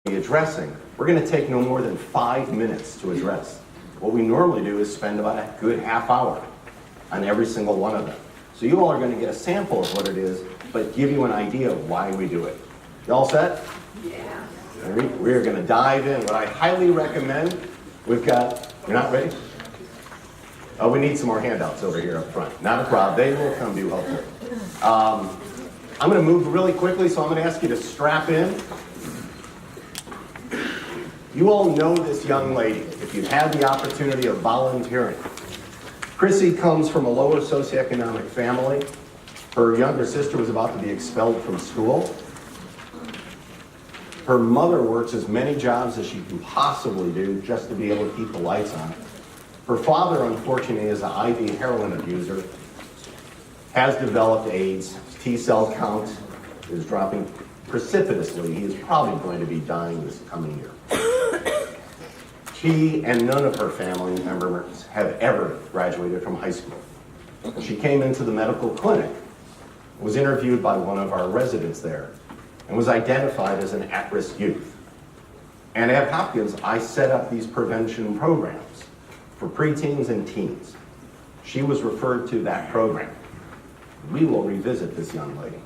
be addressing, we're going to take no more than 5 minutes to address. What we normally do is spend about a good half hour on every single one of them. So you all are going to get a sample of what it is, but give you an idea of why we do it. You all set? Yeah. We're going to dive in. What I highly recommend, we've got, you're not ready? Oh, we need some more handouts over here up front. Not a problem. They will come be helpful. I'm going to move really quickly, so I'm going to ask you to strap in. You all know this young lady, if you've had the opportunity of volunteering. Chrissy comes from a lower socioeconomic family. Her younger sister was about to be expelled from school. Her mother works as many jobs as she can possibly do just to be able to keep the lights on. Her father, unfortunately, is an IV heroin abuser, has developed AIDS. His T-cell count is dropping precipitously. He is probably going to be dying this coming year. She and none of her family members have ever graduated from high school. She came into the medical clinic, was interviewed by one of our residents there, and was identified as an at-risk youth. And at Hopkins, I set up these prevention programs for preteens and teens. She was referred to that program. We will revisit this young lady.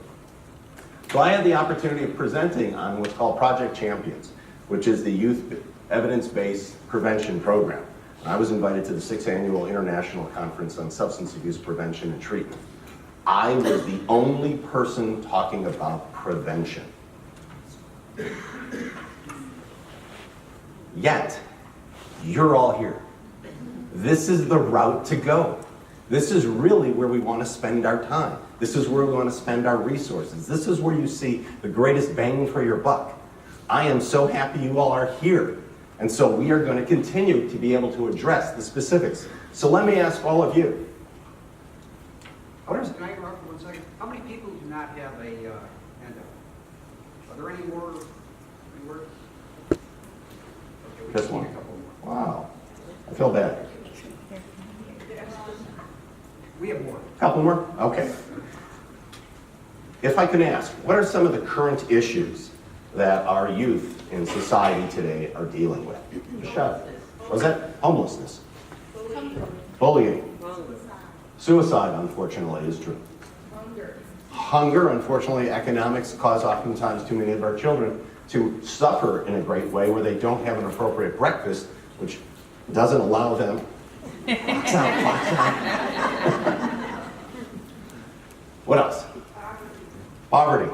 So I had the opportunity of presenting on what's called Project Champions, which is the youth evidence-based prevention program. And I was invited to the 6th Annual International Conference on Substance Abuse Prevention and Treatment. I was the only person talking about prevention. Yet, you're all here. This is the route to go. This is really where we want to spend our time. This is where we want to spend our resources. This is where you see the greatest bang for your buck. I am so happy you all are here. And so we are going to continue to be able to address the specifics. So let me ask all of you. Can I interrupt for 1 second? How many people do not have a handout? Are there any more? Okay, we Just need one. a couple more. Wow. I feel bad. We have more. Couple more? Okay. If I can ask, what are some of the current issues that our youth in society today are dealing with? Michelle, was that homelessness? Bullying. Suicide, unfortunately, is true. Hunger, unfortunately, economics cause oftentimes too many of our children to suffer in a great way where they don't have an appropriate breakfast, which doesn't allow them. Watch out, watch out. What else? Poverty.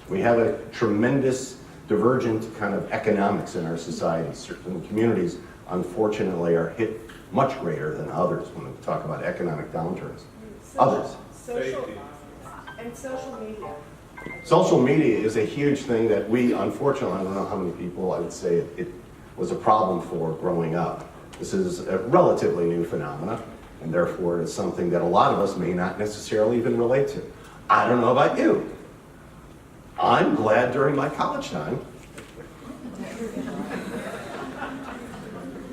We have a tremendous divergent kind of economics in our society. Certain communities, unfortunately, are hit much greater than others when we talk about economic downturns. Others. Social media. Social media is a huge thing that we, unfortunately, I don't know how many people I would say it was a problem for growing up. This is a relatively new phenomenon, and therefore it's something that a lot of us may not necessarily even relate to. I don't know about you. I'm glad during my college time.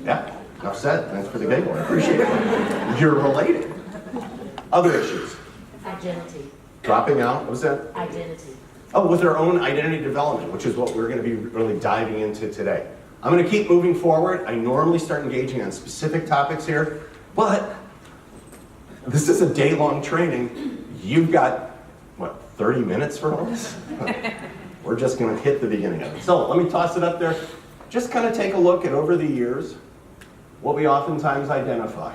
Yeah, enough said. Thanks for the giggle. I appreciate it. You're related. Other issues. Identity. Dropping out. What was that? Identity. Oh, with their own identity development, which is what we're going to be really diving into today. I'm going to keep moving forward. I normally start engaging on specific topics here, but this is a day-long training. You've got, what, 30 minutes for all this? We're just going to hit the beginning of it. So let me toss it up there. Just kind of take a look at, over the years, what we oftentimes identify.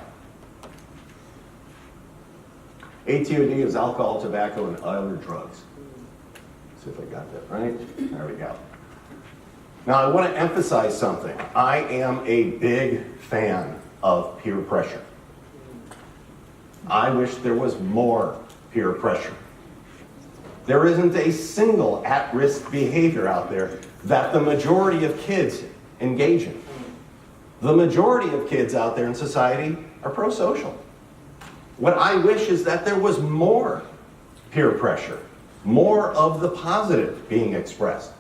ATOD is alcohol, tobacco, and other drugs. Let's see if I got that right. There we go. Now, I want to emphasize something. I am a big fan of peer pressure. I wish there was more peer pressure. There isn't a single at-risk behavior out there that the majority of kids engage in. The majority of kids out there in society are pro-social. What I wish is that there was more peer pressure, more of the positive being expressed.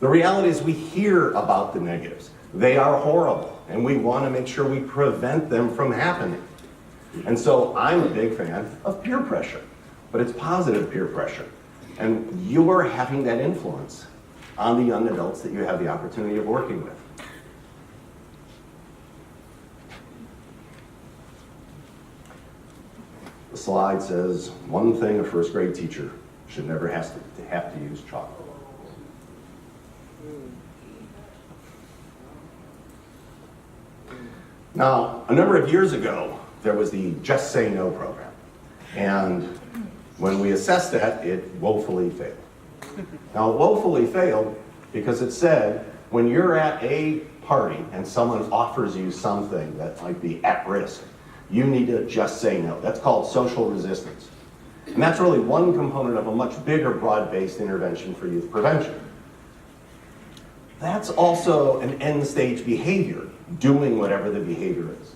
The reality is we hear about the negatives. They are horrible, and we want to make sure we prevent them from happening. And so I'm a big fan of peer pressure, but it's positive peer pressure. And you're having that influence on the young adults that you have the opportunity of working with. The slide says, one thing a first grade teacher should never have to use chalk. Now, a number of years ago, there was the Just Say No program. And when we assessed that, it woefully failed. Now, it woefully failed because it said, when you're at a party and someone offers you something that might be at risk, you need to just say no. That's called social resistance. And that's really one component of a much bigger broad-based intervention for youth prevention. That's also an end-stage behavior, doing whatever the behavior is.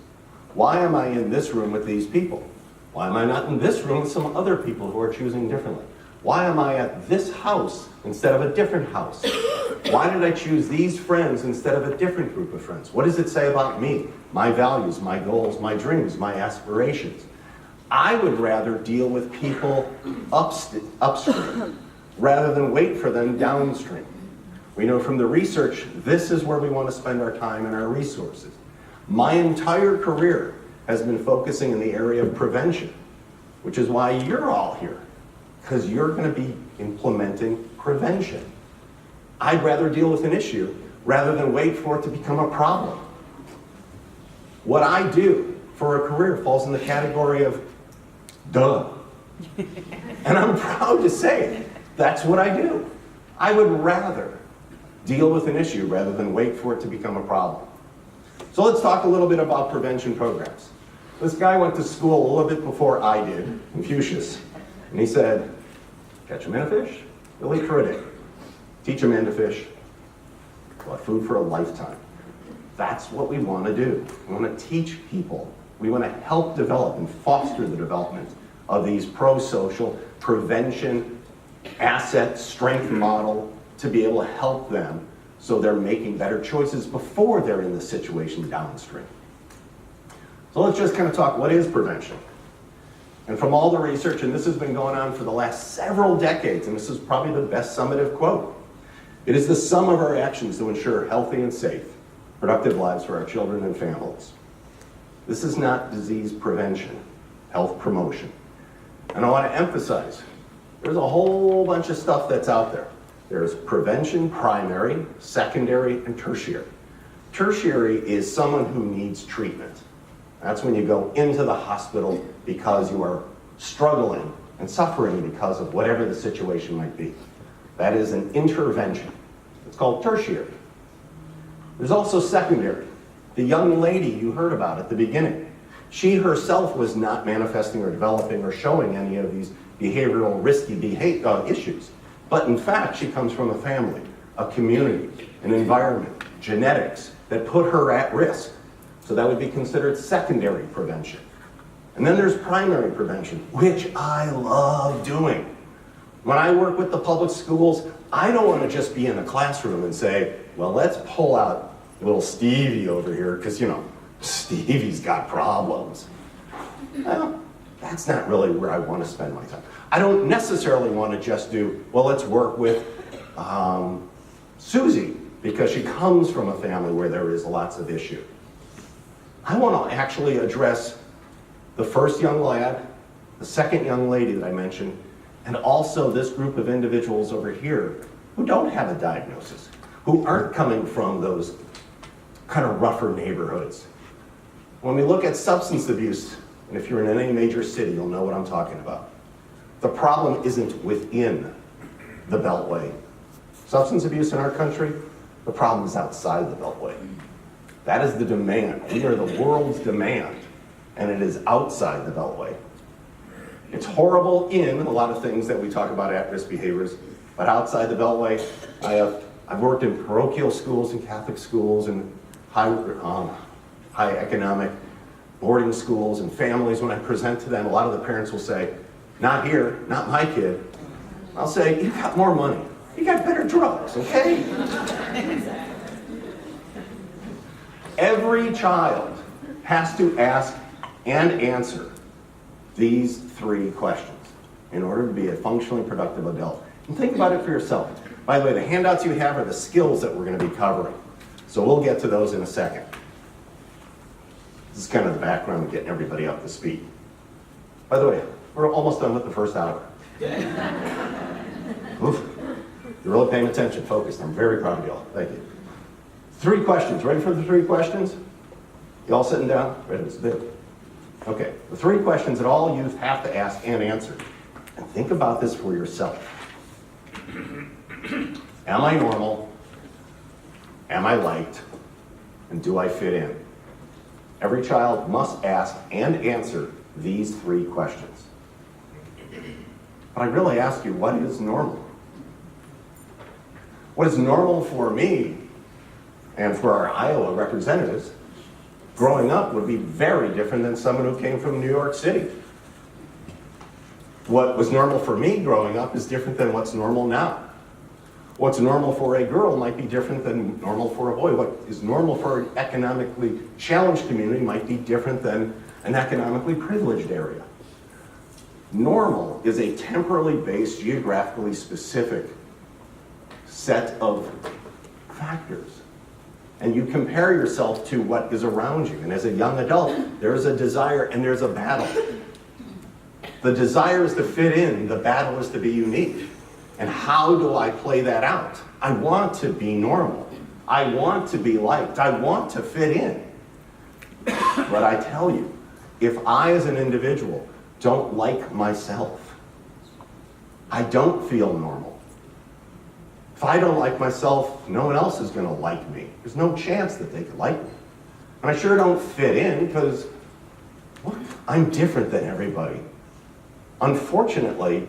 Why am I in this room with these people? Why am I not in this room with some other people who are choosing differently? Why am I at this house instead of a different house? Why did I choose these friends instead of a different group of friends? What does it say about me, my values, my goals, my dreams, my aspirations? I would rather deal with people upstream rather than wait for them downstream. We know from the research, this is where we want to spend our time and our resources. My entire career has been focusing in the area of prevention, which is why you're all here, because you're going to be implementing prevention. I'd rather deal with an issue rather than wait for it to become a problem. What I do for a career falls in the category of duh. And I'm proud to say that's what I do. I would rather deal with an issue rather than wait for it to become a problem. So let's talk a little bit about prevention programs. This guy went to school a little bit before I did, Confucius, and he said, catch a man to fish, you'll eat for a day. Teach a man to fish, you'll have food for a lifetime. That's what we want to do. We want to teach people. We want to help develop and foster the development of these pro-social prevention asset strength model to be able to help them so they're making better choices before they're in the situation downstream. So let's just kind of talk, what is prevention? And from all the research, and this has been going on for the last several decades, and this is probably the best summative quote, it is the sum of our actions to ensure healthy and safe, productive lives for our children and families. This is not disease prevention, health promotion. And I want to emphasize, there's a whole bunch of stuff that's out there. There's prevention, primary, secondary, and tertiary. Tertiary is someone who needs treatment. That's when you go into the hospital because you are struggling and suffering because of whatever the situation might be. That is an intervention. It's called tertiary. There's also secondary. The young lady you heard about at the beginning, she herself was not manifesting or developing or showing any of these behavioral risky issues. But in fact, she comes from a family, a community, an environment, genetics that put her at risk. So that would be considered secondary prevention. And then there's primary prevention, which I love doing. When I work with the public schools, I don't want to just be in a classroom and say, well, let's pull out little Stevie over here, because, you know, Stevie's got problems. Well, that's not really where I want to spend my time. I don't necessarily want to just do, well, let's work with Susie, because she comes from a family where there is lots of issue. I want to actually address the first young lad, the second young lady that I mentioned, and also this group of individuals over here who don't have a diagnosis, who aren't coming from those kind of rougher neighborhoods. When we look at substance abuse, and if you're in any major city, you'll know what I'm talking about. The problem isn't within the Beltway. Substance abuse in our country, the problem is outside the Beltway. That is the demand. We are the world's demand, and it is outside the Beltway. It's horrible in a lot of things that we talk about at-risk behaviors, but outside the Beltway, I've worked in parochial schools and Catholic schools and high economic boarding schools and families. When I present to them, a lot of the parents will say, not here, not my kid. I'll say, you got more money. You got better drugs, okay? Every child has to ask and answer these three questions in order to be a functionally productive adult. And think about it for yourself. By the way, the handouts you have are the skills that we're going to be covering. So we'll get to those in a second. This is kind of the background of getting everybody up to speed. By the way, we're almost done with the first hour. Oof. You're really paying attention, focused. I'm very proud of you all. Thank you. 3 questions. Ready for the 3 questions? You all sitting down? Ready? Let's do it. Okay. The 3 questions that all youth have to ask and answer. And think about this for yourself. Am I normal? Am I liked? And do I fit in? Every child must ask and answer these 3 questions. But I really ask you, what is normal? What is normal for me and for our Iowa representatives growing up would be very different than someone who came from New York City. What was normal for me growing up is different than what's normal now. What's normal for a girl might be different than normal for a boy. What is normal for an economically challenged community might be different than an economically privileged area. Normal is a temporally based, geographically specific set of factors. And you compare yourself to what is around you. And as a young adult, there's a desire and there's a battle. The desire is to fit in, the battle is to be unique. And how do I play that out? I want to be normal. I want to be liked. I want to fit in. But I tell you, if I as an individual don't like myself, I don't feel normal. If I don't like myself, no one else is going to like me. There's no chance that they could like me. And I sure don't fit in because I'm different than everybody. Unfortunately,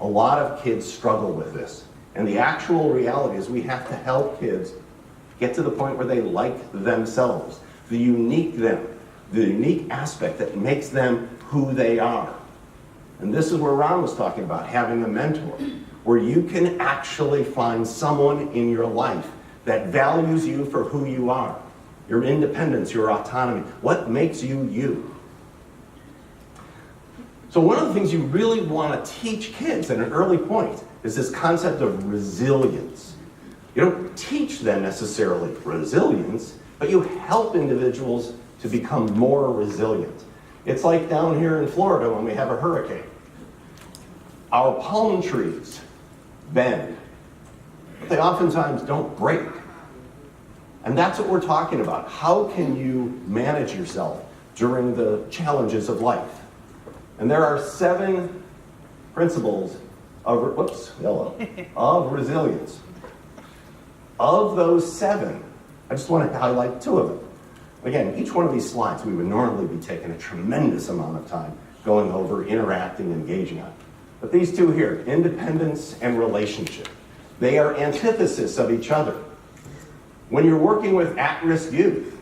a lot of kids struggle with this. And the actual reality is we have to help kids get to the point where they like themselves, the unique them, the unique aspect that makes them who they are. And this is where Ron was talking about, having a mentor, where you can actually find someone in your life that values you for who you are, your independence, your autonomy, what makes you you. So one of the things you really want to teach kids at an early point is this concept of resilience. You don't teach them necessarily resilience, but you help individuals to become more resilient. It's like down here in Florida when we have a hurricane. Our palm trees bend, but they oftentimes don't break. And that's what we're talking about. How can you manage yourself during the challenges of life? And there are 7 principles of, of resilience. Of those 7, I just want to highlight 2 of them. Again, each one of these slides we would normally be taking a tremendous amount of time going over, interacting, engaging on. But these 2 here, independence and relationship, they are antithesis of each other. When you're working with at-risk youth,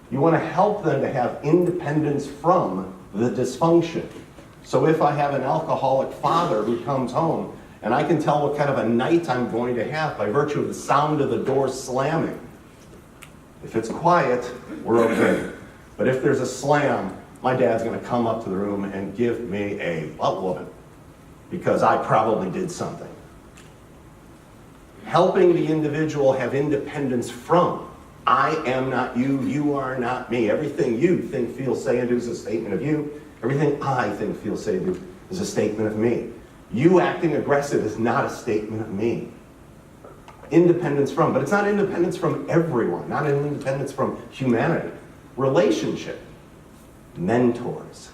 you want to help them to have independence from the dysfunction. So if I have an alcoholic father who comes home and I can tell what kind of a night I'm going to have by virtue of the sound of the door slamming. If it's quiet, we're okay. But if there's a slam, my dad's going to come up to the room and give me a butt whooping because I probably did something. Helping the individual have independence from, I am not you, you are not me. Everything you think, feel, say, and do is a statement of you. Everything I think, feel, say, and do is a statement of me. You acting aggressive is not a statement of me. Independence from, but it's not independence from everyone, not an independence from humanity. Relationship, mentors.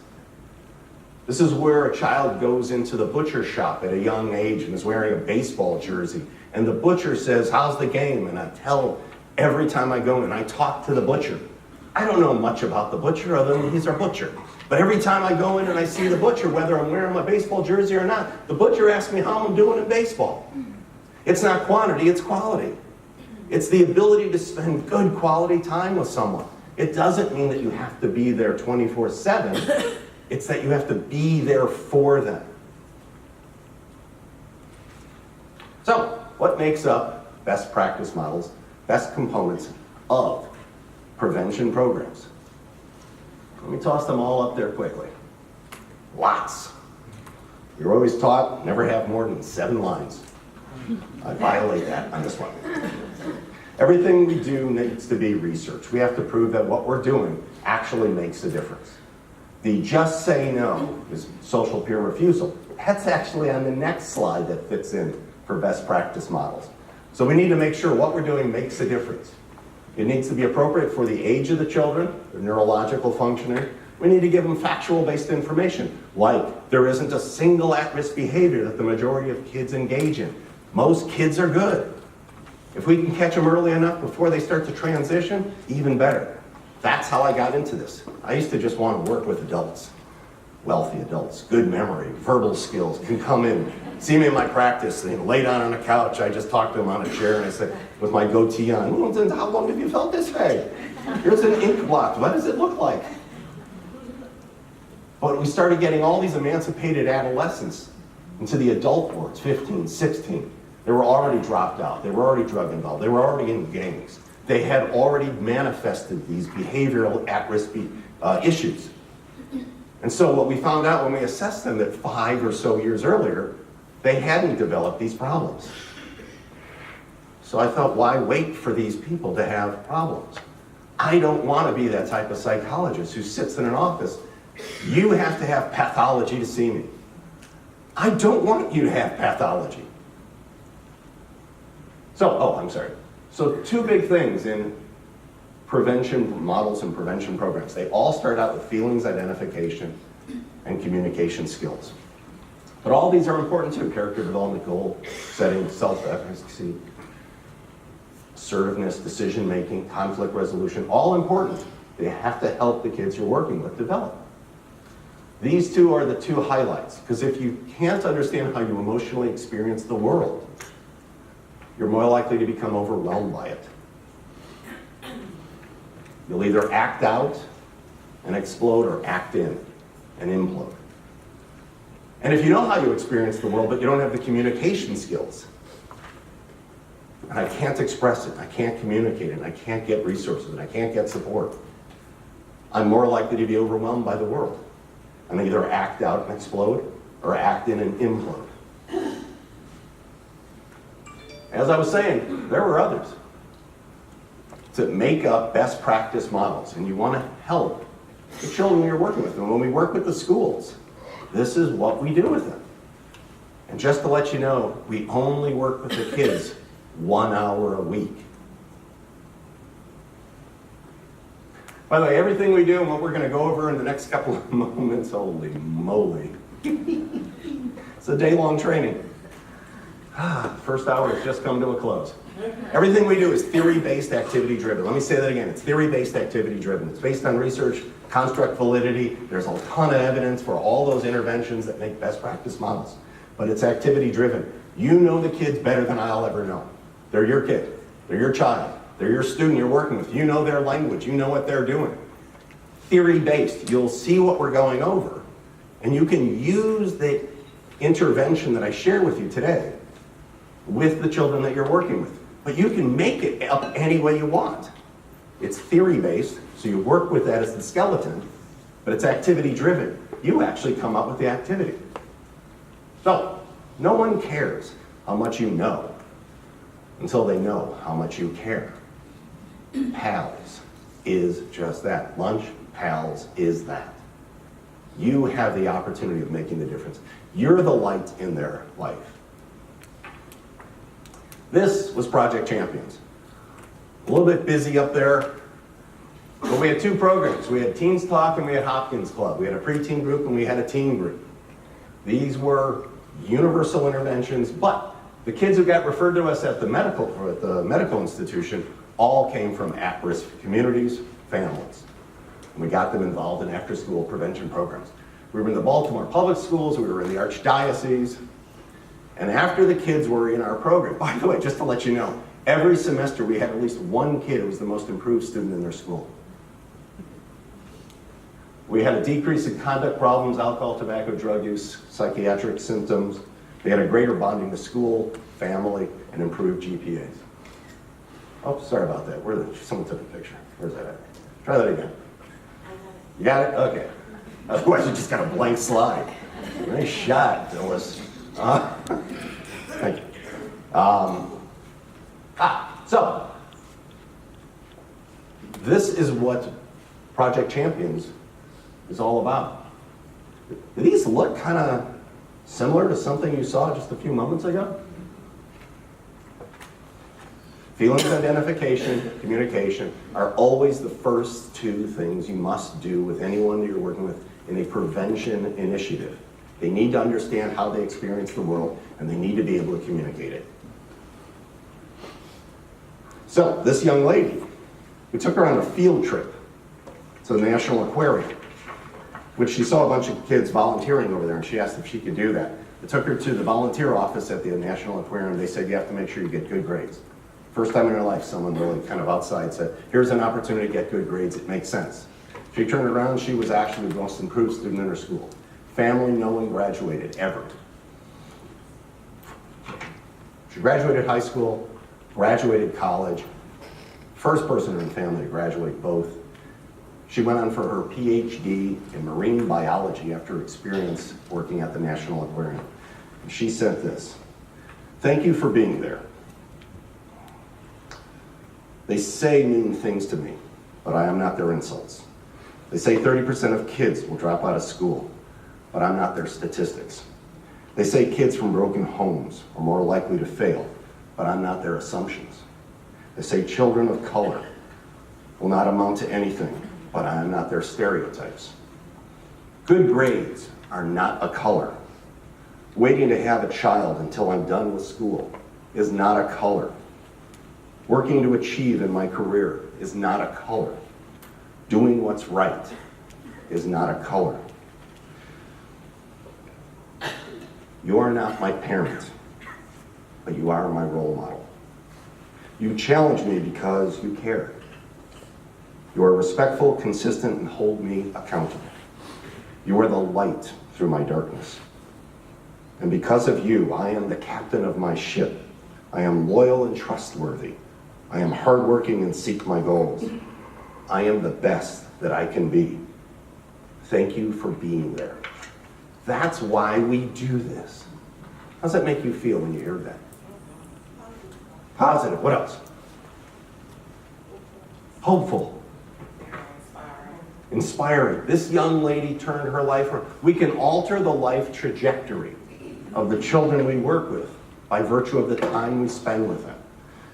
This is where a child goes into the butcher shop at a young age and is wearing a baseball jersey. And the butcher says, how's the game? And I tell every time I go and I talk to the butcher. I don't know much about the butcher other than he's our butcher. But every time I go in and I see the butcher, whether I'm wearing my baseball jersey or not, the butcher asks me how I'm doing in baseball. It's not quantity, it's quality. It's the ability to spend good quality time with someone. It doesn't mean that you have to be there 24/7. It's that you have to be there for them. So, what makes up best practice models, best components of prevention programs? Let me toss them all up there quickly. Lots. You're always taught, never have more than 7 lines. I violate that on this one. Everything we do needs to be researched. We have to prove that what we're doing actually makes a difference. The just say no is social peer refusal. That's actually on the next slide that fits in for best practice models. So we need to make sure what we're doing makes a difference. It needs to be appropriate for the age of the children, their neurological functioning. We need to give them factual-based information, like there isn't a single at-risk behavior that the majority of kids engage in. Most kids are good. If we can catch them early enough before they start to transition, even better. That's how I got into this. I used to just want to work with adults, wealthy adults, good memory, verbal skills, can come in, see me in my practice, lay down on a couch. I just talked to them on a chair and I said, with my goatee on, how long have you felt this way? Here's an ink blot. What does it look like? But we started getting all these emancipated adolescents into the adult wards, 15, 16. They were already dropped out. They were already drug involved. They were already in gangs. They had already manifested these behavioral at-risk issues. And so what we found out when we assessed them that 5 or so years earlier, they hadn't developed these problems. So I thought, why wait for these people to have problems? I don't want to be that type of psychologist who sits in an office. You have to have pathology to see me. I don't want you to have pathology. So 2 big things in prevention models and prevention programs. They all start out with feelings identification and communication skills. But all these are important too: character development, goal setting, self-efficacy, assertiveness, decision-making, conflict resolution, all important. They have to help the kids you're working with develop. These 2 are the 2 highlights, because if you can't understand how you emotionally experience the world, you're more likely to become overwhelmed by it. You'll either act out and explode or act in and implode. And if you know how you experience the world, but you don't have the communication skills, and I can't express it, I can't communicate it, I can't get resources, and I can't get support, I'm more likely to be overwhelmed by the world and either act out and explode or act in and implode. As I was saying, there were others to make up best practice models, and you want to help the children you're working with. And when we work with the schools, this is what we do with them. And just to let you know, we only work with the kids 1 hour a week. By the way, everything we do and what we're going to go over in the next couple of moments, holy moly, it's a day-long training. First hour has just come to a close. Everything we do is theory-based, activity-driven. Let me say that again. It's theory-based, activity-driven. It's based on research, construct validity. There's a ton of evidence for all those interventions that make best practice models. But it's activity-driven. You know the kids better than I'll ever know. They're your kid. They're your child. They're your student you're working with. You know their language. You know what they're doing. Theory-based. You'll see what we're going over. And you can use the intervention that I share with you today with the children that you're working with. But you can make it up any way you want. It's theory-based, so you work with that as the skeleton, but it's activity-driven. You actually come up with the activity. So, no one cares how much you know until they know how much you care. PALS is just that. Lunch, PALS is that. You have the opportunity of making the difference. You're the light in their life. This was Project Champions. A little bit busy up there, but we had 2 programs. We had Teens Talk and we had Hopkins Club. We had a preteen group and we had a teen group. These were universal interventions, but the kids who got referred to us at the medical institution all came from at-risk communities, families. And we got them involved in after-school prevention programs. We were in the Baltimore public schools, we were in the Archdiocese, and after the kids were in our program, by the way, just to let you know, every semester we had at least 1 kid who was the most improved student in their school. We had a decrease in conduct problems, alcohol, tobacco, drug use, psychiatric symptoms. They had a greater bonding to school, family, and improved GPAs. Oh, sorry about that. Someone took a picture. Where's that at? Try that again. You got it? Okay. Otherwise, you just got a blank slide. Nice shot, Phyllis. Thank you. So, this is what Project Champions is all about. Do these look kind of similar to something you saw just a few moments ago? Feelings identification, communication are always the first two things you must do with anyone that you're working with in a prevention initiative. They need to understand how they experience the world, and they need to be able to communicate it. So, this young lady, we took her on a field trip to the National Aquarium, which she saw a bunch of kids volunteering over there, and she asked if she could do that. I took her to the volunteer office at the National Aquarium. They said, you have to make sure you get good grades. First time in her life, someone really kind of outside said, here's an opportunity to get good grades. It makes sense. She turned around, she was actually the most improved student in her school. Family, no one graduated, ever. She graduated high school, graduated college, first person in her family to graduate both. She went on for her PhD in marine biology after experience working at the National Aquarium. And she said this, thank you for being there. They say mean things to me, but I am not their insults. They say 30% of kids will drop out of school, but I'm not their statistics. They say kids from broken homes are more likely to fail, but I'm not their assumptions. They say children of color will not amount to anything, but I am not their stereotypes. Good grades are not a color. Waiting to have a child until I'm done with school is not a color. Working to achieve in my career is not a color. Doing what's right is not a color. You are not my parent, but you are my role model. You challenge me because you care. You are respectful, consistent, and hold me accountable. You are the light through my darkness. And because of you, I am the captain of my ship. I am loyal and trustworthy. I am hardworking and seek my goals. I am the best that I can be. Thank you for being there. That's why we do this. How does that make you feel when you hear that? Positive. What else? Hopeful. Inspiring. This young lady turned her life around. We can alter the life trajectory of the children we work with by virtue of the time we spend with them.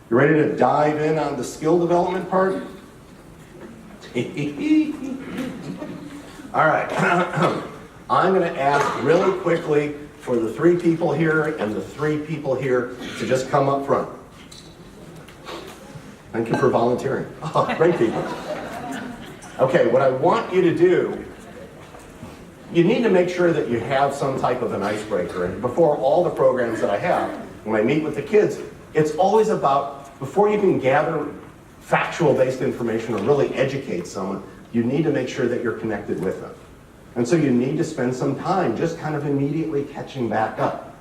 You ready to dive in on the skill development part? All right. I'm going to ask really quickly for the three people here and the three people here to just come up front. Thank you for volunteering. Oh, great people. Okay, what I want you to do, you need to make sure that you have some type of an icebreaker. And before all the programs that I have, when I meet with the kids, it's always about, before you can gather factual-based information or really educate someone, you need to make sure that you're connected with them. And so you need to spend some time just kind of immediately catching back up.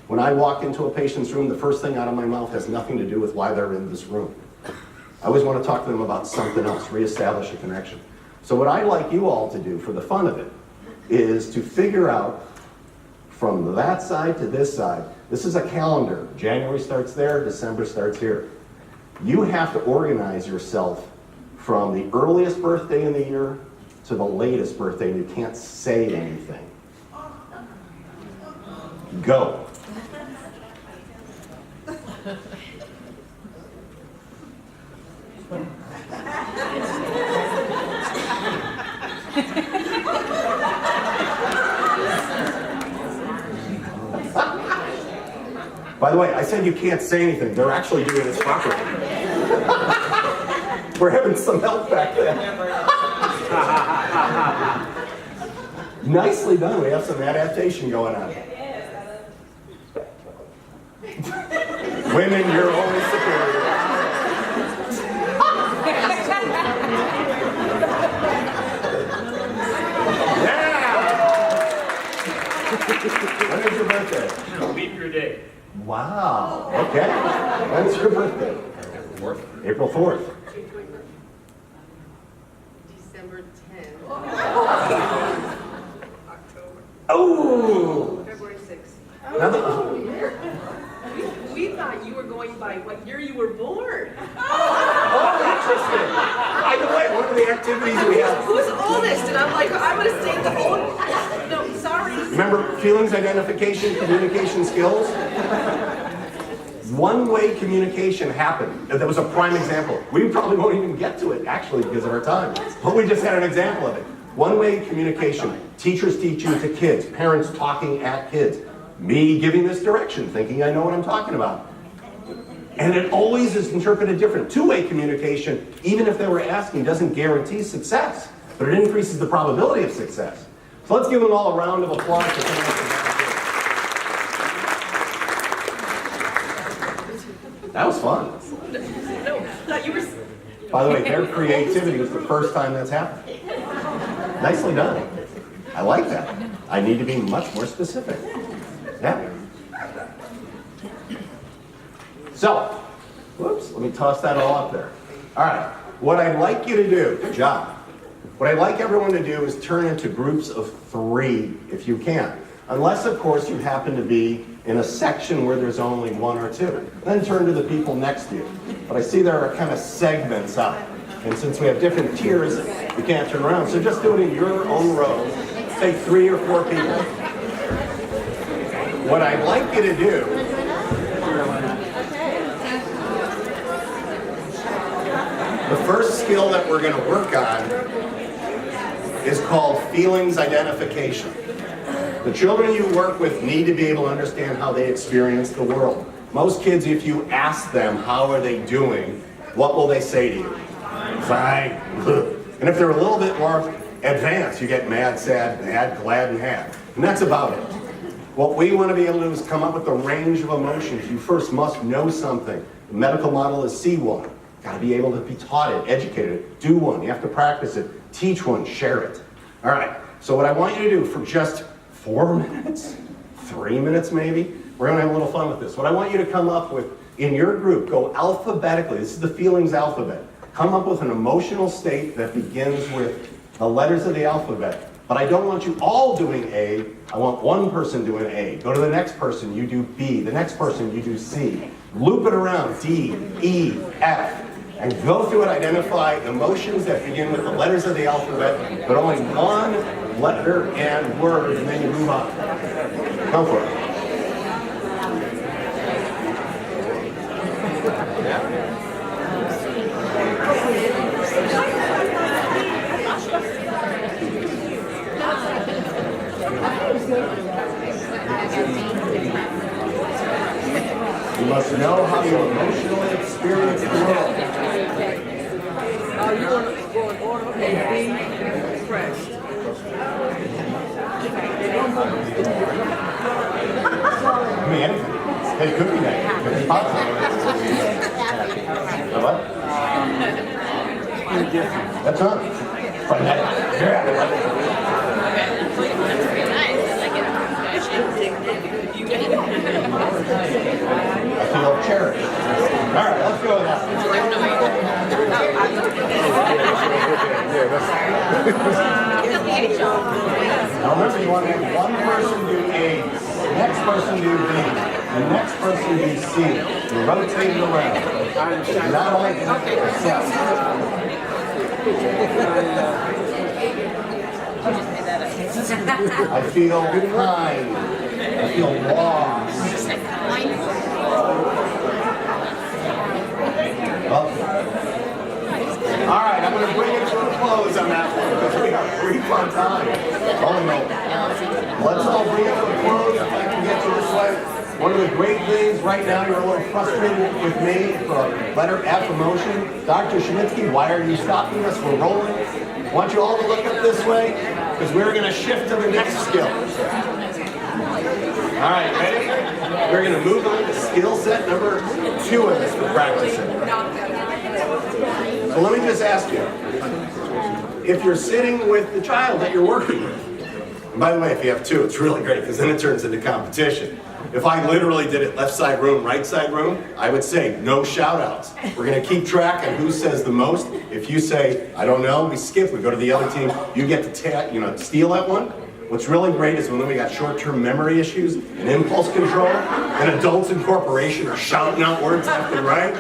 When I walk into a patient's room, the first thing out of my mouth has nothing to do with why they're in this room. I always want to talk to them about something else, reestablish a connection. So what I'd like you all to do for the fun of it is to figure out from that side to this side. This is a calendar. January starts there, December starts here. You have to organize yourself from the earliest birthday in the year to the latest birthday, and you can't say anything. Go. By the way, I said you can't say anything. They're actually doing this properly. We're having some help back there. Nicely done. We have some adaptation going on. Women, you're always superior. Yeah! When is your birthday? Leap year day. Wow. Okay. When's your birthday? April 4th. December 10th. Oh! February 6th. Now We thought by what year you were born. Oh, interesting. By the way, one of the activities we have. Who's oldest? And I'm like, I'm gonna say the old. No, sorry. Remember feelings identification, communication skills? One-way communication happened. That was a prime example. We probably won't even get to it, actually, because of our time. But we just had an example of it. One-way communication. Teachers teaching to kids. Parents talking at kids. Me giving this direction, thinking I know what I'm talking about. And it always is interpreted different. Two-way communication, even if they were asking, doesn't guarantee success, but it increases the probability of success. So let's give them all a round of applause for coming up with that. That was fun. No, thought you were. By the way, their creativity was the first time that's happened. Nicely done. I like that. I need to be much more specific. Yeah. So, whoops, let me toss that all up there. All right, what I'd like you to do, good job. What I'd like everyone to do is turn into groups of 3, if you can. Unless, of course, you happen to be in a section where there's only 1 or 2. Then turn to the people next to you. But I see there are kind of segments out. And since we have different tiers, you can't turn around. So just do it in your own row. Take 3 or 4 people. What I'd like you to do the first skill that we're going to work on is called feelings identification. The children you work with need to be able to understand how they experience the world. Most kids, if you ask them how are they doing, what will they say to you? Fine. And if they're a little bit more advanced, you get mad, sad, mad, glad, and happy. And that's about it. What we want to be able to do is come up with a range of emotions. You first must know something. The medical model is see one. Got to be able to be taught it, educated it, do one. You have to practice it, teach one, share it. All right, so what I want you to do for just 4 minutes, 3 minutes maybe, we're going to have a little fun with this. What I want you to come up with in your group, go alphabetically. This is the feelings alphabet. Come up with an emotional state that begins with the letters of the alphabet. But I don't want you all doing A. I want one person doing A. Go to the next person, you do B. The next person, you do C. Loop it around, D, E, F. And go through and identify emotions that begin with the letters of the alphabet, but only one letter and word, and then you move on. Go for it. You must know how you emotionally experience the world. You want to go in order? Okay, be fresh. I mean, anything. Hey, cookie night. Cookie pop. What? That's on. Right now. Yeah. I feel cherished. All right, let's go with that. Now remember, you want to have one person do A, the next person do B, the next person do C. You rotate it around. Not only yourself. I feel kind. I feel lost. Well, all right, I'm going to bring it to a close on that one because we have brief on time. Oh no. Let's all bring it to a close if I can get you this way. One of the great things right now, you're a little frustrated with me for letter F emotion. Dr. Shinitzky, why are you stopping us? We're rolling. I want you all to look up this way because we're going to shift to the next skill. All right, ready? We're going to move on to skill set number 2 of this for practicing. So let me just ask you, if you're sitting with the child that you're working with, and by the way, if you have 2, it's really great because then it turns into competition. If I literally did it left side room, right side room, I would say no shout outs. We're going to keep track of who says the most. If you say, I don't know, we skip, we go to the other team. You get to steal that one. What's really great is when we got short-term memory issues and impulse control, and adults in corporation are shouting out words left and right.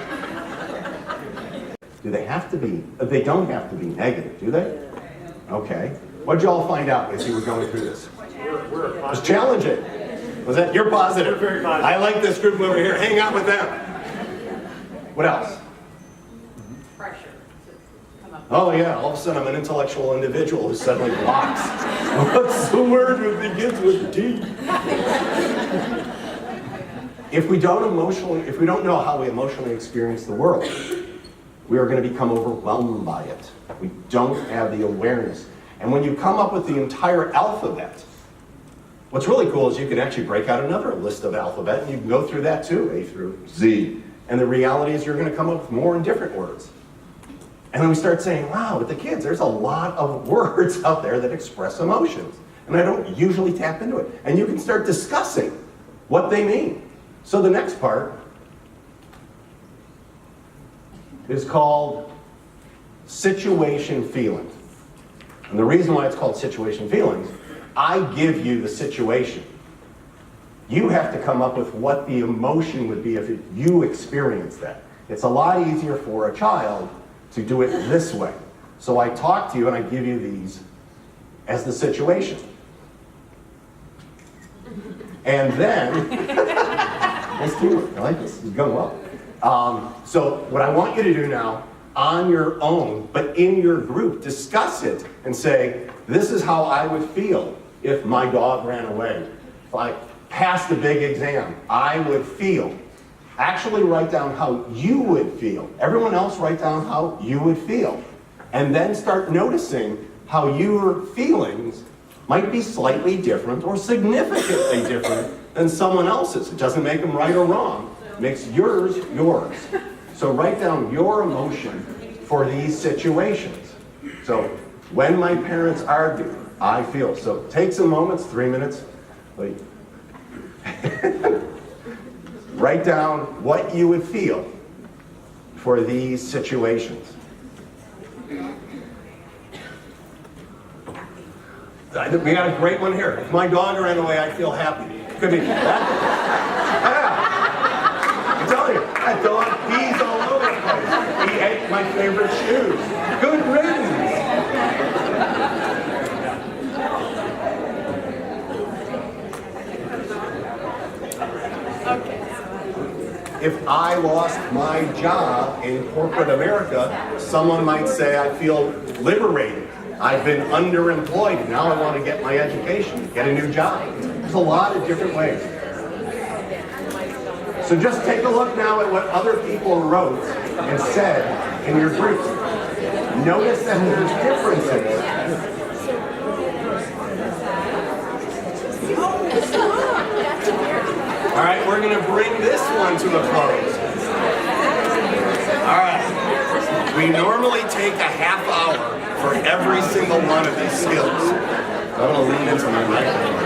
Do they have to be, they don't have to be negative, do they? Okay. What'd you all find out as you were going through this? Just challenge it. Was that, you're positive? Very positive. I like this group over here. Hang out with them. What else? Pressure to come up. Oh yeah, all of a sudden I'm an intellectual individual who suddenly blocks. What's the word that begins with D? If we don't know how we emotionally experience the world, we are going to become overwhelmed by it. We don't have the awareness. And when you come up with the entire alphabet, what's really cool is you can actually break out another list of alphabet and you can go through that too, A through Z. And the reality is you're going to come up with more and different words. And then we start saying, wow, with the kids, there's a lot of words out there that express emotions. And I don't usually tap into it. And you can start discussing what they mean. So the next part is called situation feelings. And the reason why it's called situation feelings, I give you the situation. You have to come up with what the emotion would be if you experienced that. It's a lot easier for a child to do it this way. So I talk to you and I give you these as the situation. And then, nice teamwork, I like this, it's going well. So what I want you to do now, on your own, but in your group, discuss it and say, this is how I would feel if my dog ran away. If I passed a big exam, I would feel. Actually write down how you would feel. Everyone else write down how you would feel. And then start noticing how your feelings might be slightly different or significantly different than someone else's. It doesn't make them right or wrong. It makes yours yours. So write down your emotion for these situations. So when my parents argue, I feel. So take some moments, 3 minutes. Wait. Write down what you would feel for these situations. We got a great one here. If my dog ran away, I'd feel happy. Could be that. Yeah. I'm telling you, that dog pees all over the place. He ate my favorite shoes. Good riddance. If I lost my job in corporate America, someone might say I feel liberated. I've been underemployed. Now I want to get my education, get a new job. There's a lot of different ways. So just take a look now at what other people wrote and said in your group. Notice that there's differences. All right, we're going to bring this one to a close. All right. We normally take a half hour for every single one of these skills. So I'm going to lean into my microphone.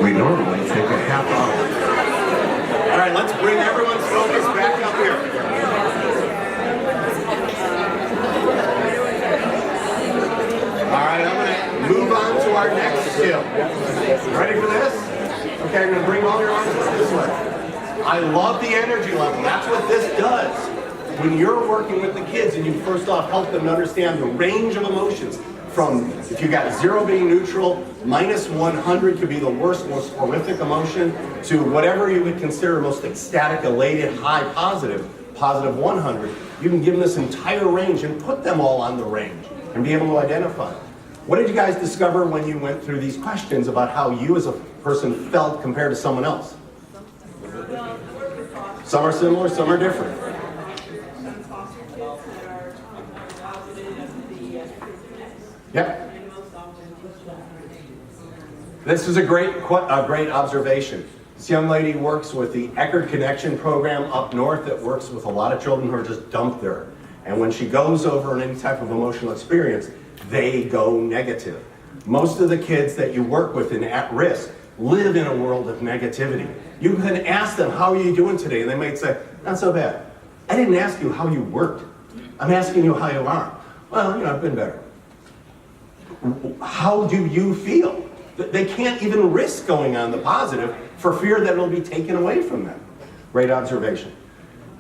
We normally take a half hour. All right, let's bring everyone's focus back up here. All right, I'm going to move on to our next skill. Ready for this? Okay, I'm going to bring all your arms this way. I love the energy level. That's what this does. When you're working with the kids and you first off help them to understand the range of emotions from, if you got 0 being neutral, minus 100 could be the worst, most horrific emotion, to whatever you would consider most ecstatic, elated, high, positive 100, you can give them this entire range and put them all on the range and be able to identify. What did you guys discover when you went through these questions about how you as a person felt compared to someone else? Some are similar, some are different. Yep. This is a great observation. This young lady works with the Eckerd Connection program up north that works with a lot of children who are just dumped there. And when she goes over any type of emotional experience, they go negative. Most of the kids that you work with in at risk live in a world of negativity. You can ask them, how are you doing today? And they might say, not so bad. I didn't ask you how you worked. I'm asking you how you are. Well, I've been better. how do you feel? They can't even risk going on the positive for fear that it'll be taken away from them. Great observation.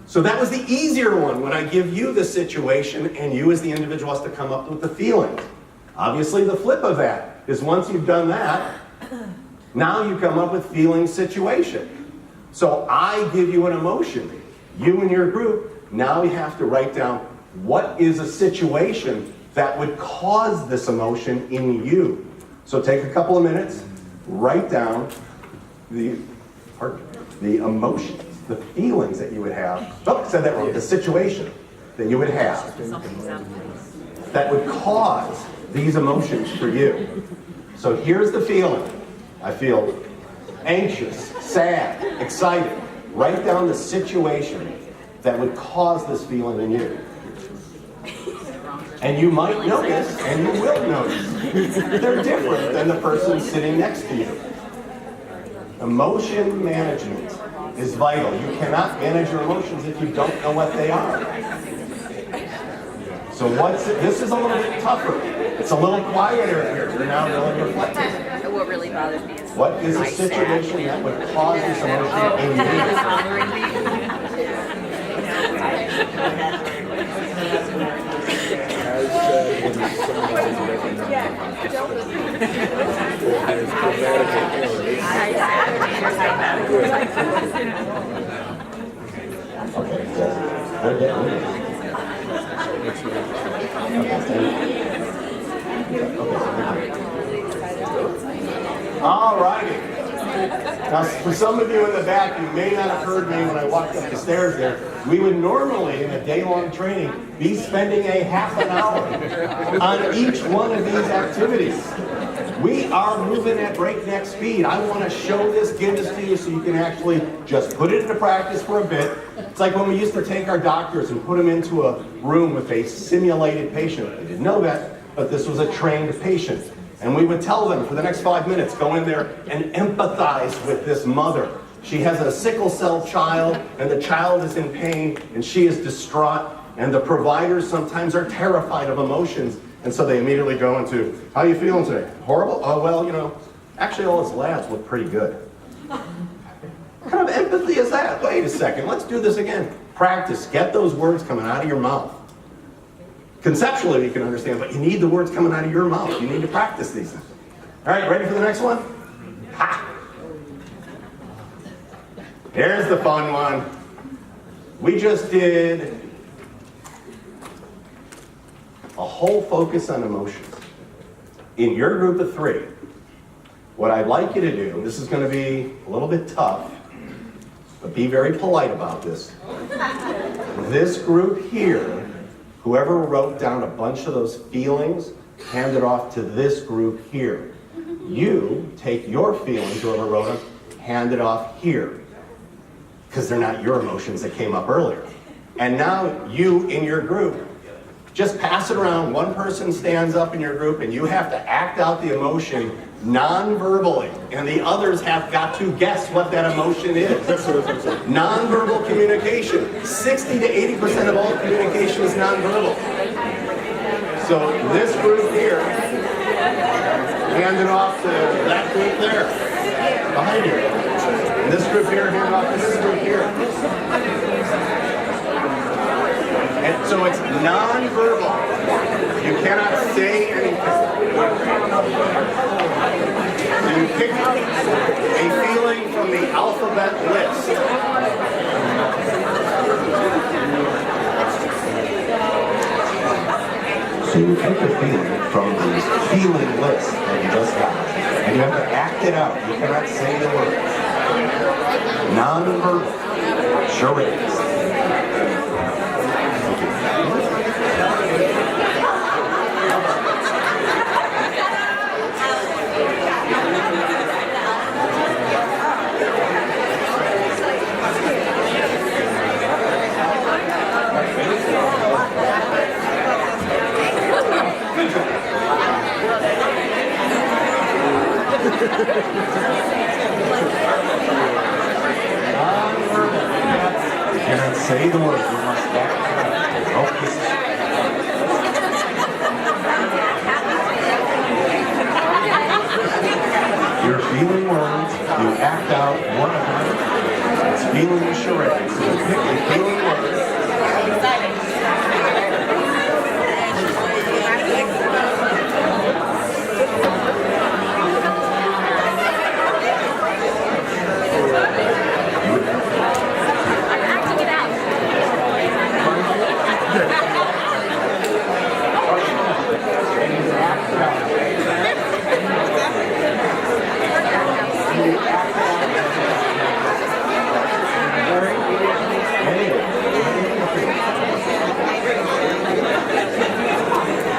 So that was the easier one when I give you the situation and you as the individual has to come up with the feelings. Obviously the flip of that is once you've done that, now you come up with feeling situation. So I give you an emotion. You and your group, now you have to write down what is a situation that would cause this emotion in you. So take a couple of minutes, write down the emotions, the feelings that you would have. Oh, I said that wrong. The situation that you would have that would cause these emotions for you. So here's the feeling. I feel anxious, sad, excited. Write down the situation that would cause this feeling in you. And you might notice, and you will notice, they're different than the person sitting next to you. Emotion management is vital. You cannot manage your emotions if you don't know what they are. So this is a little bit tougher. It's a little quieter here. You're now really reflecting. What really bothers me is What is a situation that would cause this emotion in you? All righty. Now, for some of you in the back, you may not have heard me when I walked up the stairs there. We would normally, in a day-long training, be spending a half an hour on each one of these activities. We are moving at breakneck speed. I want to show this, give this to you so you can actually just put it into practice for a bit. It's like when we used to take our doctors and put them into a room with a simulated patient. They didn't know that, but this was a trained patient. And we would tell them for the next 5 minutes, go in there and empathize with this mother. She has a sickle cell child, and the child is in pain, and she is distraught. And the providers sometimes are terrified of emotions, and so they immediately go into, how are you feeling today? Horrible? Oh, well, you know, actually all his labs look pretty good. What kind of empathy is that? Wait a second, let's do this again. Practice, get those words coming out of your mouth. Conceptually, you can understand, but you need the words coming out of your mouth. You need to practice these things. All right, ready for the next one? Ha! Here's the fun one. We just did a whole focus on emotions. In your group of 3, what I'd like you to do, and this is going to be a little bit tough, but be very polite about this. This group here, whoever wrote down a bunch of those feelings, hand it off to this group here. You take your feelings, whoever wrote them, hand it off here. Because they're not your emotions that came up earlier. And now you in your group, just pass it around. One person stands up in your group and you have to act out the emotion non-verbally. And the others have got to guess what that emotion is. Non-verbal communication. 60 to 80% of all communication is non-verbal. So this group here, hand it off to that group there, behind you. And this group here, hand it off to this group here. And so it's non-verbal. You cannot say anything. You pick a feeling from the alphabet list. So you pick a feeling from the feeling list that you just got. And you have to act it out. You cannot say the words. Non-verbal. Charades. You cannot say the words. You must act it out. You're feeling words, you act out one of them. It's feeling the charade. So you pick the feeling words.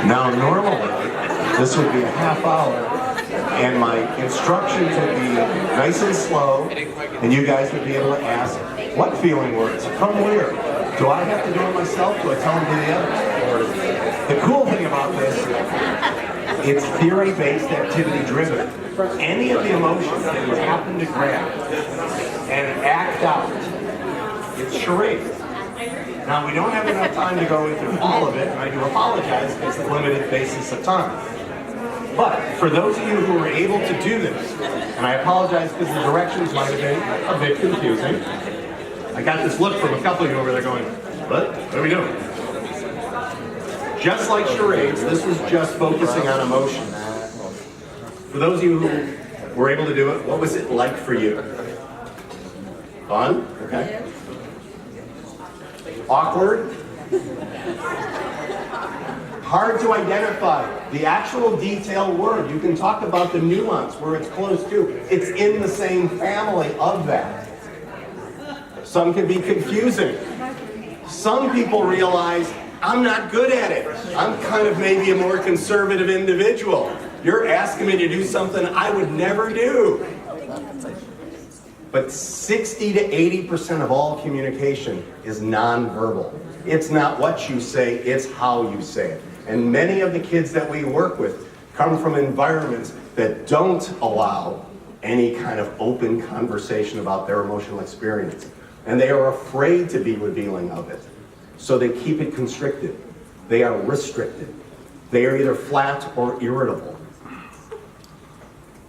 Now, normally, this would be a half hour, and my instructions would be nice and slow, and you guys would be able to ask, what feeling words? From where? Do I have to do it myself? Do I tell them to the others? The cool thing about this, it's theory-based, activity-driven. Any of the emotions that you happen to grab and act out, it's charades. Now, we don't have enough time to go into all of it, and I do apologize because of the limited basis of time. But for those of you who were able to do this, and I apologize because the directions might have been a bit confusing. I got this look from a couple of you over there going, what are we doing? Just like charades, this was just focusing on emotions. For those of you who were able to do it, what was it like for you? Fun? Okay. Awkward? Hard to identify the actual detailed word. You can talk about the nuance where it's close to. It's in the same family of that. Some can be confusing. Some people realize, I'm not good at it. I'm kind of maybe a more conservative individual. You're asking me to do something I would never do. But 60 to 80% of all communication is nonverbal. It's not what you say, it's how you say it. And many of the kids that we work with come from environments that don't allow any kind of open conversation about their emotional experience. And they are afraid to be revealing of it. So they keep it constricted. They are restricted. They are either flat or irritable.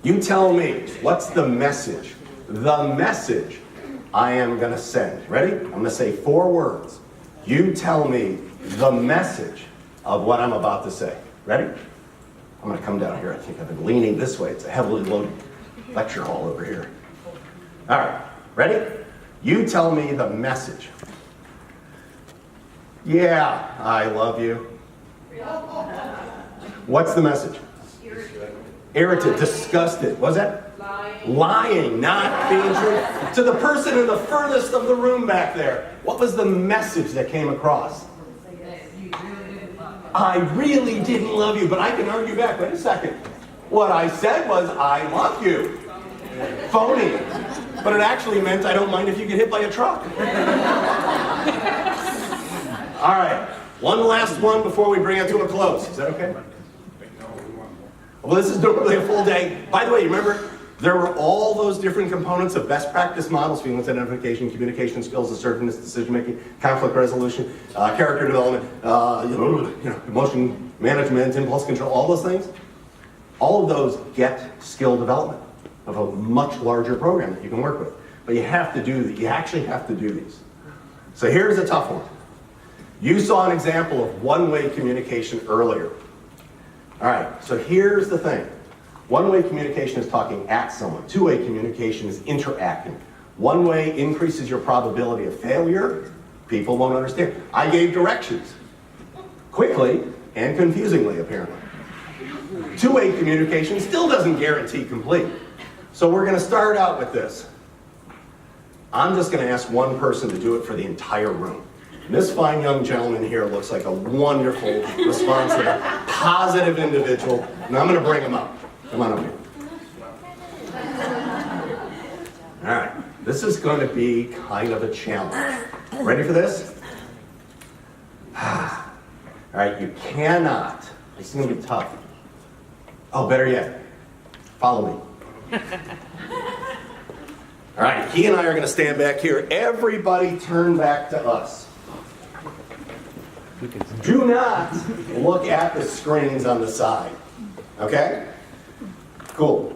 You tell me, what's the message? The message I am going to send. Ready? I'm going to say 4 words. You tell me the message of what I'm about to say. Ready? I'm going to come down here. I think I've been leaning this way. It's a heavily loaded lecture hall over here. All right. Ready? You tell me the message. Yeah, I love you. What's the message? Irritated, disgusted. What's that? Lying, not being true. To the person in the furthest of the room back there, what was the message that came across? I really didn't love you, but I can argue back. Wait a second. What I said was, I love you. Phony. But it actually meant I don't mind if you get hit by a truck. All right. One last one before we bring it to a close. Is that okay? Well, this is normally a full day. By the way, you remember, there were all those different components of best practice models: feelings identification, communication skills, assertiveness, decision-making, conflict resolution, character development, emotion management, impulse control, all those things. All of those get skill development of a much larger program that you can work with. But you have to do you actually have to do these. So here's a tough one. You saw an example of one-way communication earlier. All right, so here's the thing. One-way communication is talking at someone. Two-way communication is interacting. One-way increases your probability of failure. People won't understand. I gave directions. Quickly and confusingly, apparently. Two-way communication still doesn't guarantee complete. So we're going to start out with this. I'm just going to ask one person to do it for the entire room. And this fine young gentleman here looks like a wonderful, responsive, positive individual, and I'm going to bring him up. Come on up here. All right, this is going to be kind of a challenge. Ready for this? All right, you cannot, this is going to be tough. Oh, better yet, follow me. All right, he and I are going to stand back here. Everybody turn back to us. Do not look at the screens on the side. Okay? Cool.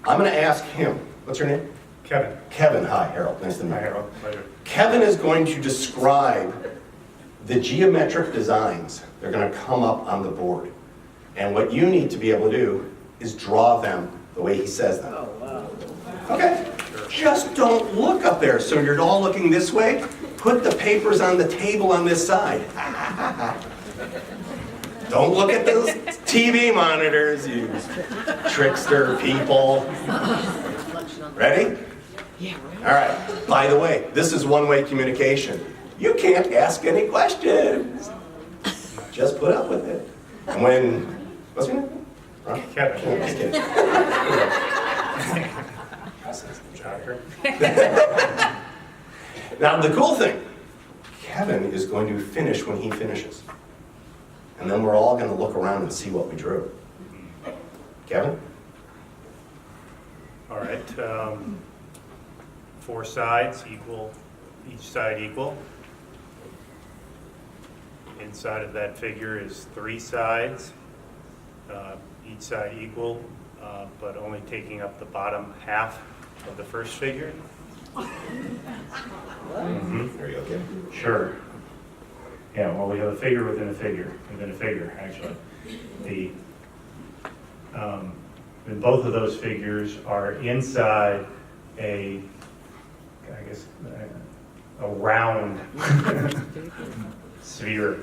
I'm going to ask him, what's your name? Kevin. Kevin, hi, Harold, nice to meet you. Hi, Harold. Pleasure. Kevin is going to describe the geometric designs that are going to come up on the board. And what you need to be able to do is draw them the way he says them. Oh, wow. Okay? Just don't look up there. So you're all looking this way. Put the papers on the table on this side. Don't look at those TV monitors, you trickster people. Ready? Yeah, right. All right. By the way, this is one-way communication. You can't ask any questions. Just put up with it. And when, what's your name? Ron? Kevin. Yeah, just kidding. Shocker. Now, the cool thing, Kevin is going to finish when he finishes. And then we're all going to look around and see what we drew. Kevin? All right. 4 sides equal, each side equal. Inside of that figure is 3 sides, each side equal, but only taking up the bottom half of the first figure. There you go, Kevin. Sure. Yeah, well, we have a figure within a figure, actually. And both of those figures are inside a, I guess, a round sphere.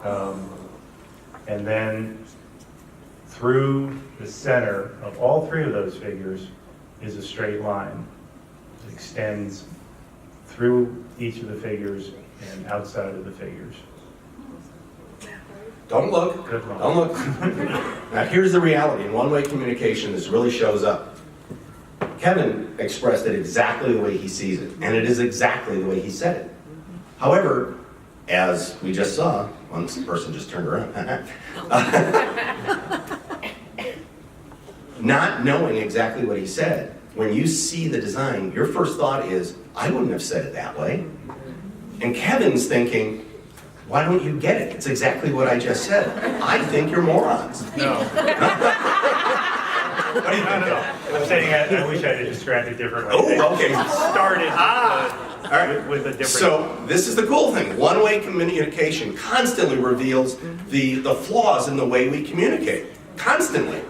And then through the center of all 3 of those figures is a straight line. It extends through each of the figures and outside of the figures. Don't look. Good luck. Don't look. Now, here's the reality. In one-way communication, this really shows up. Kevin expressed it exactly the way he sees it, and it is exactly the way he said it. However, as we just saw, one person just turned around. Not knowing exactly what he said, when you see the design, your first thought is, I wouldn't have said it that way. And Kevin's thinking, why don't you get it? It's exactly what I just said. I think you're morons. No. What do you think? No. I'm saying I wish I had described it differently. Oh, okay. Started All right. with a different. So this is the cool thing. One-way communication constantly reveals the flaws in the way we communicate. Constantly.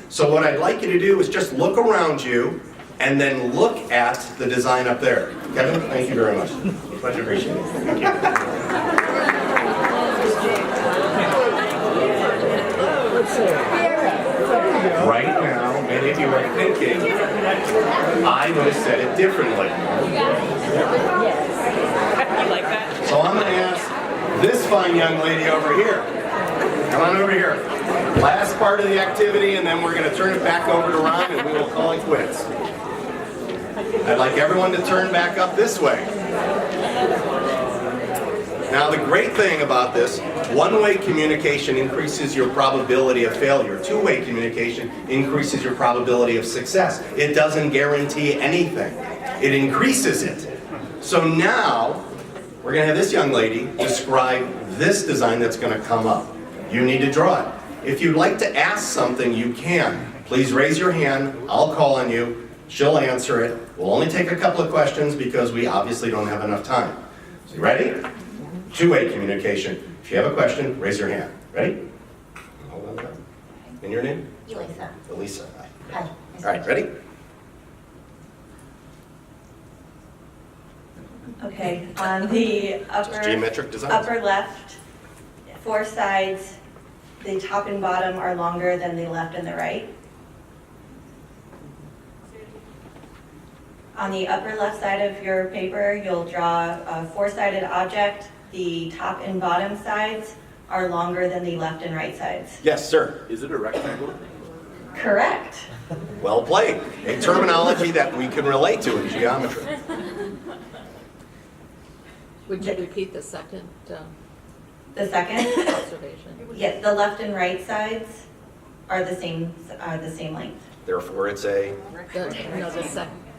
So what I'd like you to do is just look around you and then look at the design up there. Kevin, thank you very much. Pleasure. Appreciate it. Thank you. Right now, many of you are thinking, I would have said it differently. You like that? So I'm going to ask this fine young lady over here. Come on over here. Last part of the activity, and then we're going to turn it back over to Ron, and we will call it quits. I'd like everyone to turn back up this way. Now, the great thing about this, one-way communication increases your probability of failure. Two-way communication increases your probability of success. It doesn't guarantee anything. It increases it. So now, we're going to have this young lady describe this design that's going to come up. You need to draw it. If you'd like to ask something, you can. Please raise your hand. I'll call on you. She'll answer it. We'll only take a couple of questions because we obviously don't have enough time. So you ready? Two-way communication. If you have a question, raise your hand. Ready? Hold on. And your name? Elisa. Elisa. Hi. Hi. All right, ready? Okay, on the Geometric design. upper left, 4 sides, the top and bottom are longer than the left and the right. On the upper left side of your paper, you'll draw a 4-sided object. The top and bottom sides are longer than the left and right sides. Yes, sir. Is it a rectangle? Correct. Well played. A terminology that we can relate to in geometry. Would you repeat the second The second, observation? yes, the left and right sides are the same length. Therefore, it's a...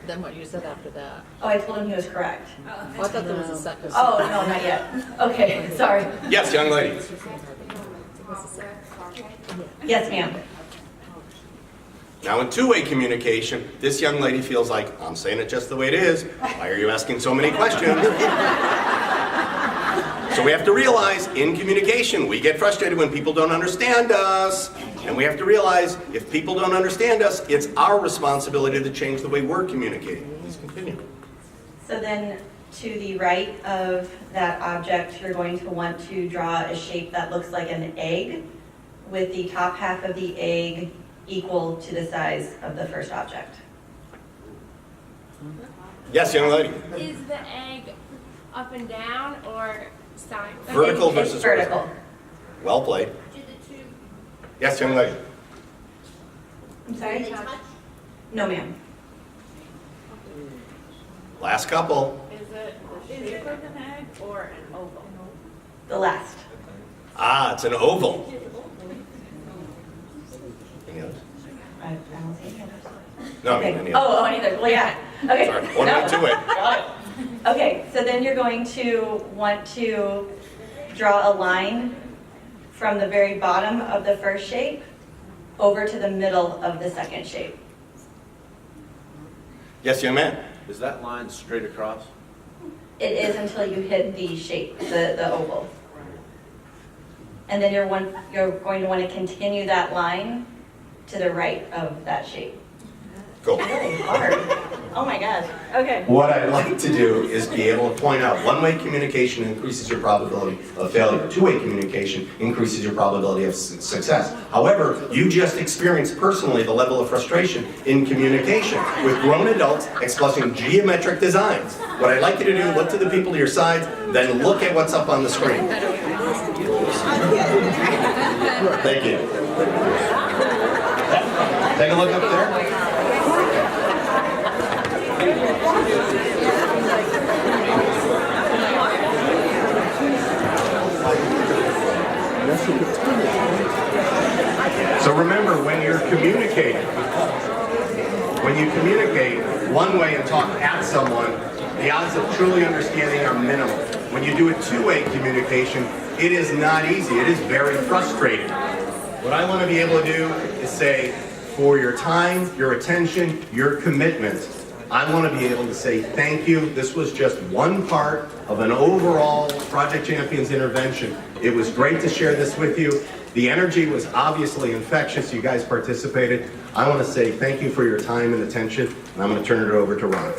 Then what you said after that. Oh, I told him he was correct. Oh, I thought there was a second. Oh, no, not yet. Okay, sorry. Yes, young lady. Yes, ma'am. Now in two-way communication, this young lady feels like, I'm saying it just the way it is. Why are you asking so many questions? So we have to realize in communication, we get frustrated when people don't understand us. And we have to realize if people don't understand us, it's our responsibility to change the way we're communicating. Please continue. So then, to the right of that object, you're going to want to draw a shape that looks like an egg, with the top half of the egg equal to the size of the first object. Yes, young lady. Is the egg up and down or side? Vertical It's versus vertical. horizontal. Well played. Do the two Yes, young lady. I'm sorry? touch? No, ma'am. Last couple. Is it the shape of an egg or an oval? The last. Ah, it's an oval. Any others? I don't see any others. No, I mean Okay. any others. Oh, any other? Well, yeah. Okay. Sorry, one No. way, two way. Got it. Okay, so then you're going to want to draw a line from the very bottom of the first shape over to the middle of the second shape. Yes, young man. Is that line straight across? It is until you hit the shape, the oval. And then you're going to want to continue that line to the right of that shape. Go. Really hard. Oh my gosh. Okay. What I'd like to do is be able to point out one-way communication increases your probability of failure. Two-way communication increases your probability of success. However, you just experienced personally the level of frustration in communication with grown adults expressing geometric designs. What I'd like you to do, look to the people to your sides, then look at what's up on the screen. Thank you. Take a look up there. So remember, when you're communicating, one way and talk at someone, the odds of truly understanding are minimal. When you do a two-way communication, it is not easy. It is very frustrating. What I want to be able to do is say, for your time, your attention, your commitment, I want to be able to say thank you. This was just one part of an overall Project Champions intervention. It was great to share this with you. The energy was obviously infectious. You guys participated. I want to say thank you for your time and attention, and I'm going to turn it over to Ron.